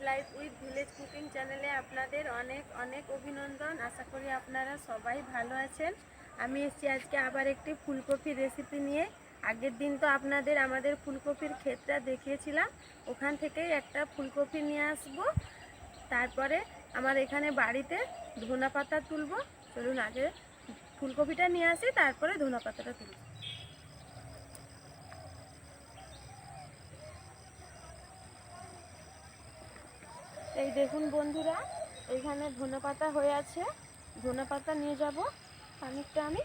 Life with village cooking চ্যানেলে আপনাদের অনেক অনেক অভিনন্দন। আশা করি আপনারা সবাই ভালো আছেন। আমি এসেছি আজকে আবার একটি ফুলকপির রেসিপি নিয়ে। আগের দিন তো আপনাদের আমাদের ফুলকপির ক্ষেতটা দেখিয়েছিলাম, ওখান থেকেই একটা ফুলকপি নিয়ে আসব। তারপরে আমার এখানে বাড়িতে ধনা পাতা তুলব। চলুন আগে ফুলকপিটা নিয়ে আসি, তারপরে ধনা পাতাটা তুলব। এই দেখুন বন্ধুরা, এইখানে ধনেপাতা হয়ে আছে। ধনেপাতা নিয়ে যাব খানিকটা আমি।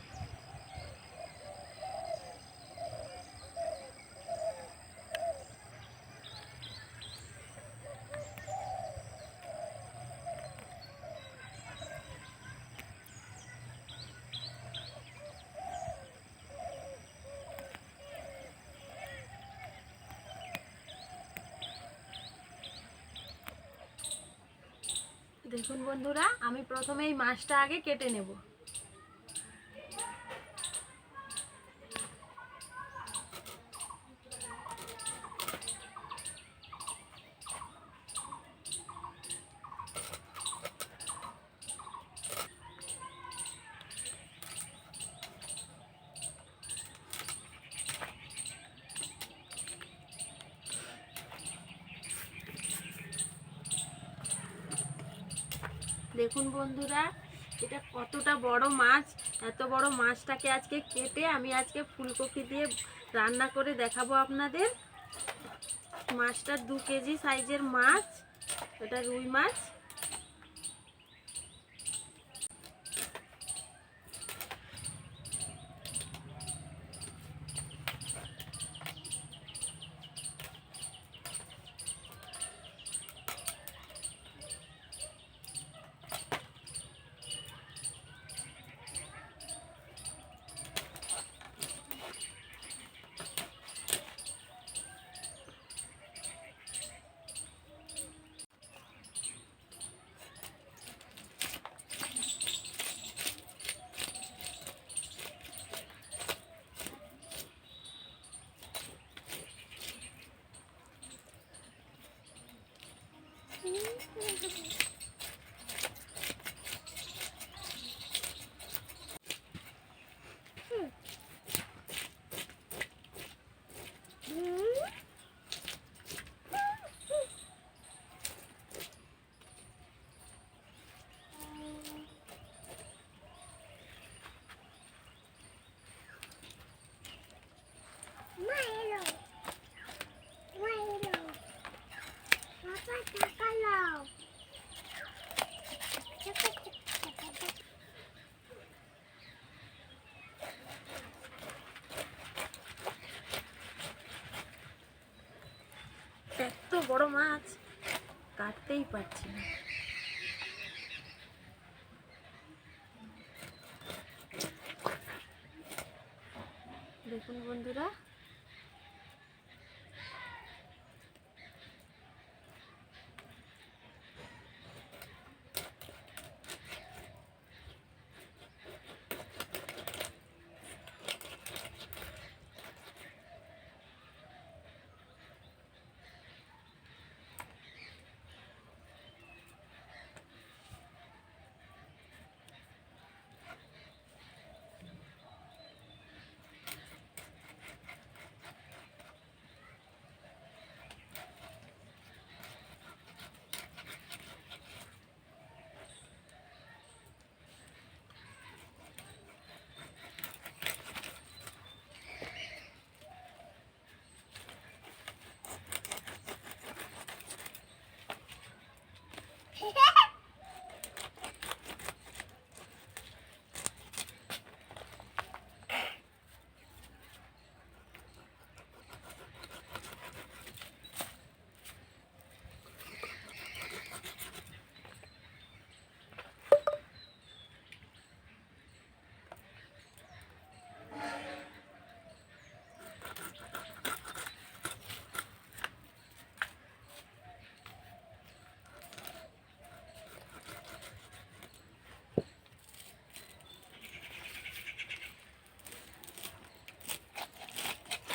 দেখুন বন্ধুরা, আমি প্রথমে এই মাছটা আগে কেটে নেব। দেখুন বন্ধুরা, এটা কতটা বড় মাছ। এত বড় মাছটাকে আজকে কেটে আমি আজকে ফুলকপি দিয়ে রান্না করে দেখাবো আপনাদের। মাছটা 2 কেজি সাইজের মাছ, এটা রুই মাছ। এত বড় মাছ কাটতেই পারছি না। দেখুন বন্ধুরা,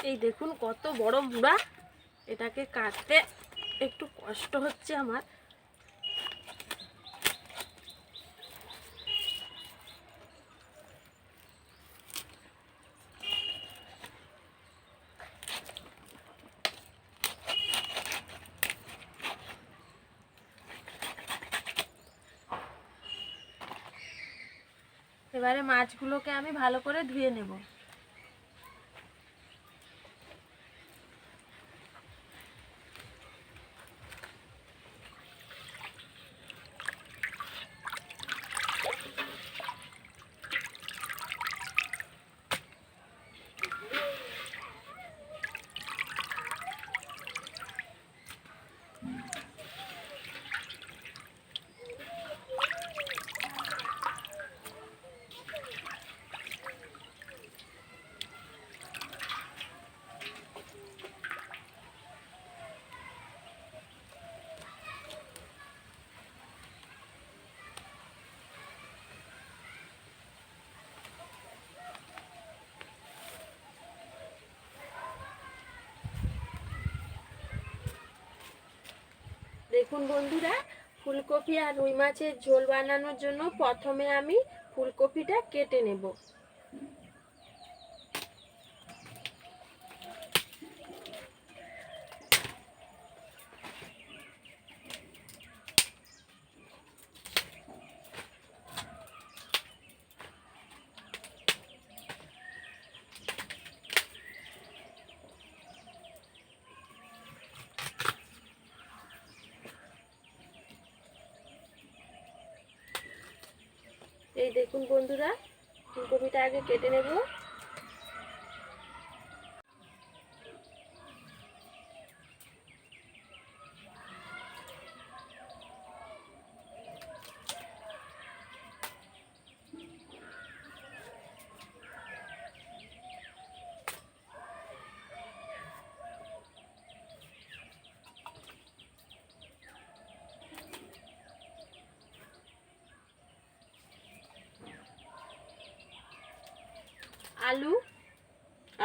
এই দেখুন কত বড় মুড়া। এটাকে কাটতে একটু কষ্ট হচ্ছে আমার। এবারে মাছগুলোকে আমি ভালো করে ধুয়ে নেব। দেখুন বন্ধুরা, ফুলকপি আর রুই মাছের ঝোল বানানোর জন্য প্রথমে আমি ফুলকপিটা কেটে নেব। এই দেখুন বন্ধুরা, ফুলকপিটা আগে কেটে নেব।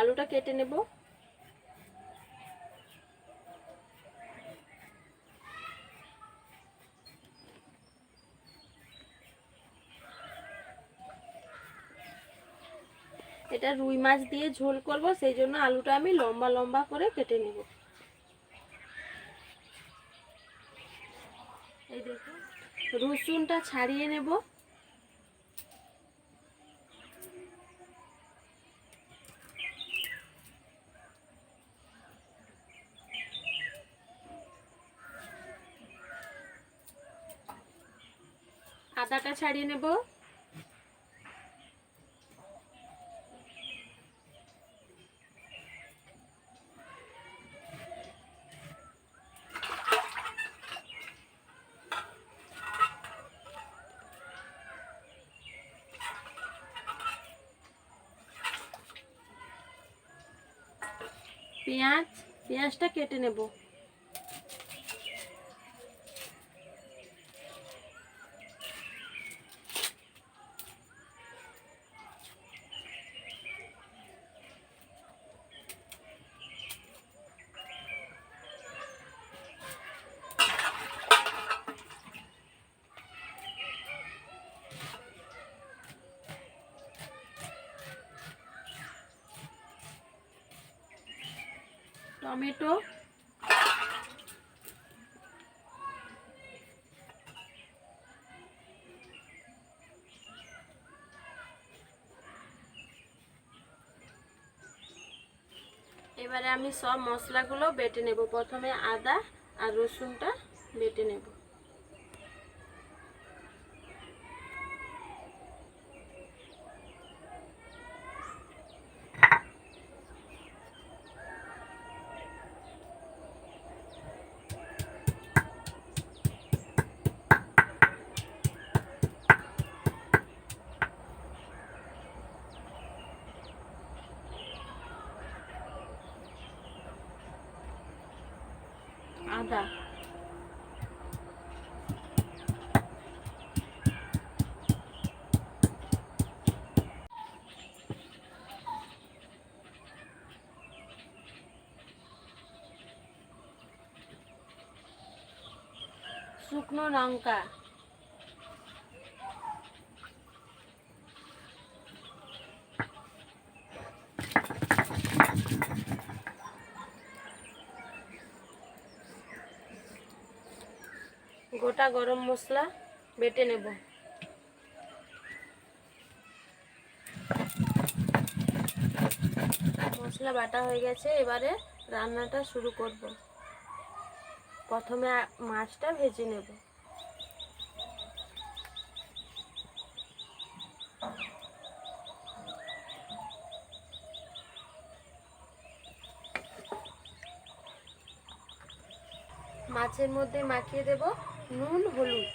আলুটা কেটে নেব। এটা রুই মাছ দিয়ে ঝোল করব, সেই জন্য আলুটা আমি লম্বা লম্বা করে কেটে নেব। এই দেখুন, রসুনটা ছাড়িয়ে নেব। আদাটা ছাড়িয়ে নেব। পেঁয়াজটা কেটে নেব। টমেটো, এবারে আমি সব মশলাগুলো বেটে নেব। প্রথমে আদা আর রসুনটা বেটে নেব। আদা, শুকনো লঙ্কা, গোটা গরম মশলা বেটে নেব। মশলা বাটা হয়ে গেছে, এবারে রান্নাটা শুরু করব। প্রথমে মাছটা ভেজে নেব। মাছের মধ্যে মাখিয়ে দেব নুন হলুদ।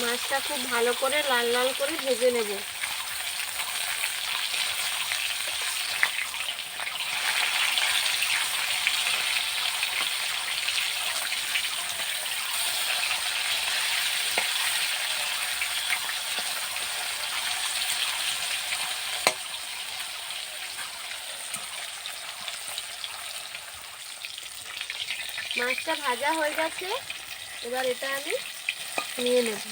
মাছটা খুব ভালো করে লাল লাল করে ভেজে নেব। মাছটা ভাজা হয়ে গেছে, এবার এটা আমি নিয়ে নেব।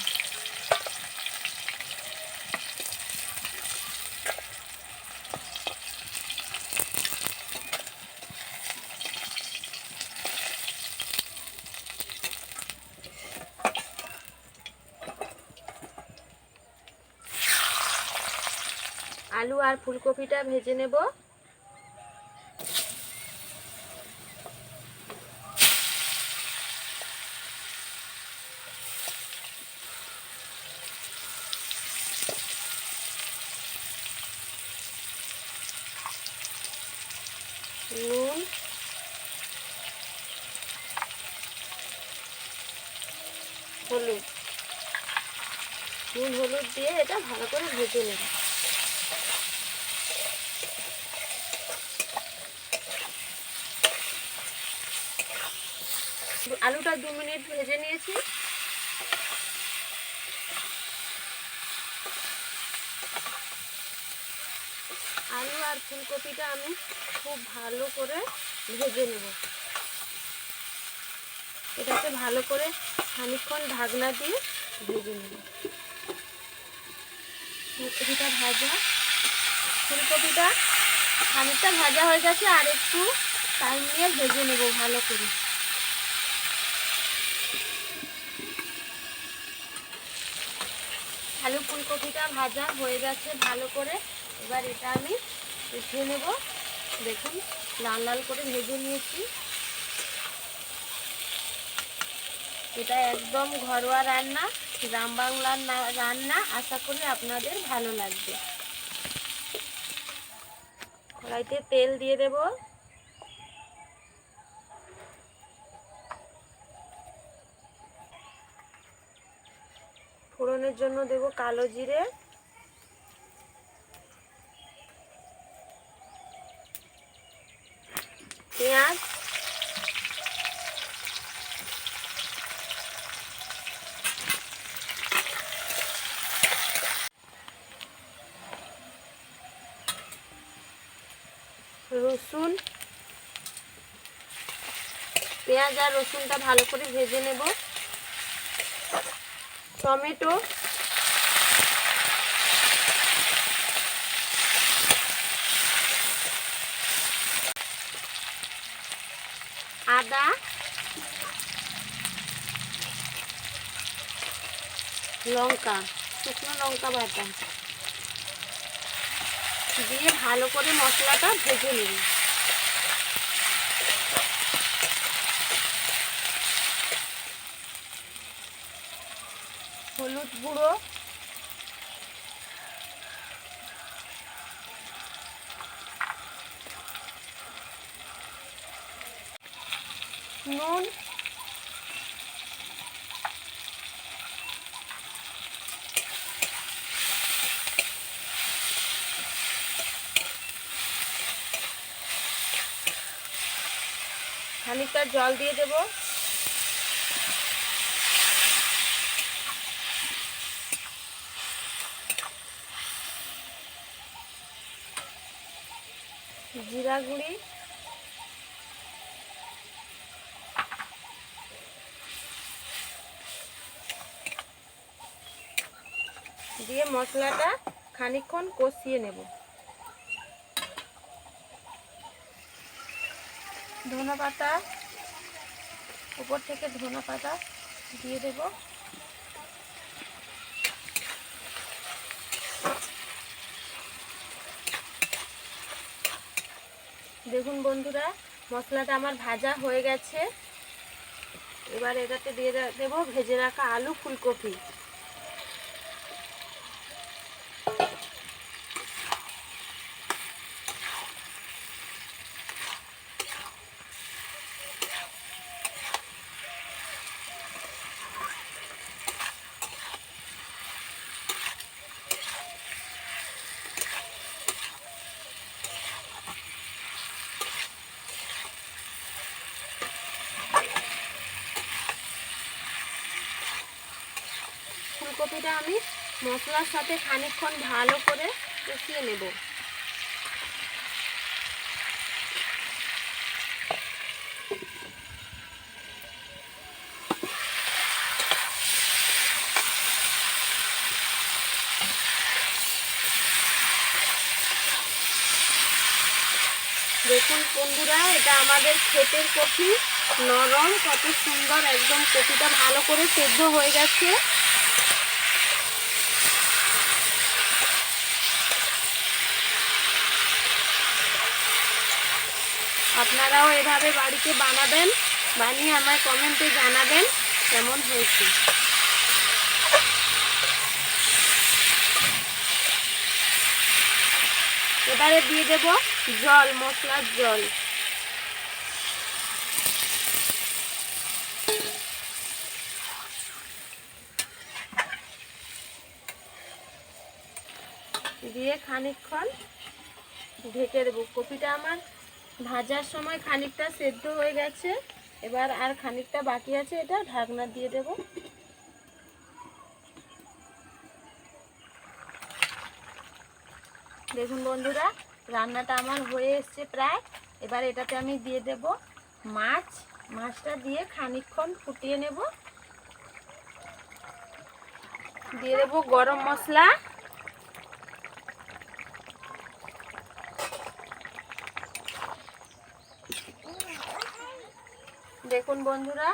আলু আর ফুলকপিটা ভেজে নেব। নুন, হলুদ, নুন হলুদ দিয়ে এটা ভালো করে ভেজে নেব। আলুটা 2 মিনিট ভেজে নিয়েছি। আলু আর ফুলকপিটা আমি খুব ভালো করে ভেজে নেব। এটাকে ভালো করে খানিকক্ষণ ঢাকনা দিয়ে ভেজে নেব। ফুলকপিটা খানিকটা ভাজা হয়ে গেছে, আর একটু টাইম নিয়ে ভেজে নেব ভালো করে। আলু ফুলকপিটা ভাজা হয়ে গেছে ভালো করে, এবার এটা আমি উঠিয়ে নেব। দেখুন লাল লাল করে ভেজে নিয়েছি। এটা একদম ঘরোয়া রান্না, গ্রাম বাংলার রান্না। আশা করি আপনাদের ভালো লাগবে। কড়াইতে তেল দিয়ে দেব। ফোড়নের জন্য দেব কালো জিরে, পেঁয়াজ, রসুন। পেঁয়াজ আর রসুনটা ভালো করে ভেজে নেব। টমেটো, আদা, লঙ্কা, শুকনো লঙ্কা বাটা দিয়ে ভালো করে মশলাটা ভেজে নেব। হলুদ গুঁড়ো, নুন, খানিকটা জল দিয়ে দেব। জিরা গুঁড়ি, দিয়ে মশলাটা খানিকক্ষণ কষিয়ে নেব। ধনেপাতা, উপর থেকে ধনেপাতা দিয়ে দেব। দেখুন বন্ধুরা, মশলাটা আমার ভাজা হয়ে গেছে। এবার এটাতে দিয়ে দেব ভেজে রাখা আলু, ফুলকপি। ফুলকপিটা আমি মশলার সাথে খানিকক্ষণ ভালো করে কষিয়ে নেব। দেখুন বন্ধুরা, এটা আমাদের ক্ষেতের কপি, নরম, কত সুন্দর, একদম কপিটা ভালো করে সেদ্ধ হয়ে গেছে। আপনারাও এভাবে বাড়িতে বানাবেন, বানিয়ে আমায় কমেন্টে জানাবেন কেমন হয়েছে। এবারে দিয়ে দেব জল, মশলার জল। দিয়ে খানিকক্ষণ ঢেকে দেবো। কপিটা আমার ভাজার সময় খানিকটা সেদ্ধ হয়ে গেছে, এবার আর খানিকটা বাকি আছে, এটা ঢাকনা দিয়ে দেব। দেখুন বন্ধুরা, রান্নাটা আমার হয়ে এসছে প্রায়। এবার এটাতে আমি দিয়ে দেব মাছটা দিয়ে খানিকক্ষণ ফুটিয়ে নেব। দিয়ে দেব গরম মশলা, দেখুন বন্ধুরা,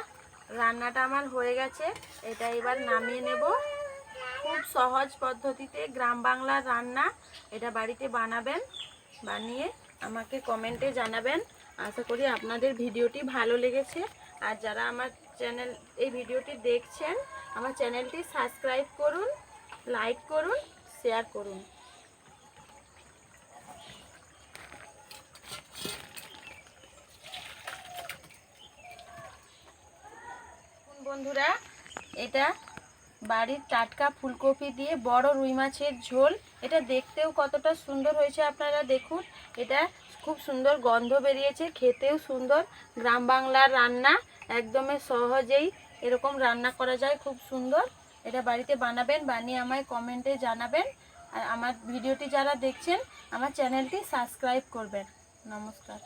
রান্নাটা আমার হয়ে গেছে। এটা এবার নামিয়ে নেব। খুব সহজ পদ্ধতিতে গ্রাম বাংলার রান্না, এটা বাড়িতে বানাবেন, বানিয়ে আমাকে কমেন্টে জানাবেন। আশা করি আপনাদের ভিডিওটি ভালো লেগেছে। আর যারা আমার এই ভিডিওটি দেখছেন, আমার চ্যানেলটি সাবস্ক্রাইব করুন, লাইক করুন, শেয়ার করুন। বন্ধুরা, এটা বাড়ির টাটকা ফুলকপি দিয়ে বড় রুই মাছের ঝোল। এটা দেখতেও কতটা সুন্দর হয়েছে, আপনারা দেখুন। এটা খুব সুন্দর গন্ধ বেরিয়েছে, খেতেও সুন্দর। গ্রাম বাংলার রান্না, একদমই সহজেই এরকম রান্না করা যায়, খুব সুন্দর। এটা বাড়িতে বানাবেন, বানিয়ে আমায় কমেন্টে জানাবেন। আর আমার ভিডিওটি যারা দেখছেন, আমার চ্যানেলটি সাবস্ক্রাইব করবেন। নমস্কার।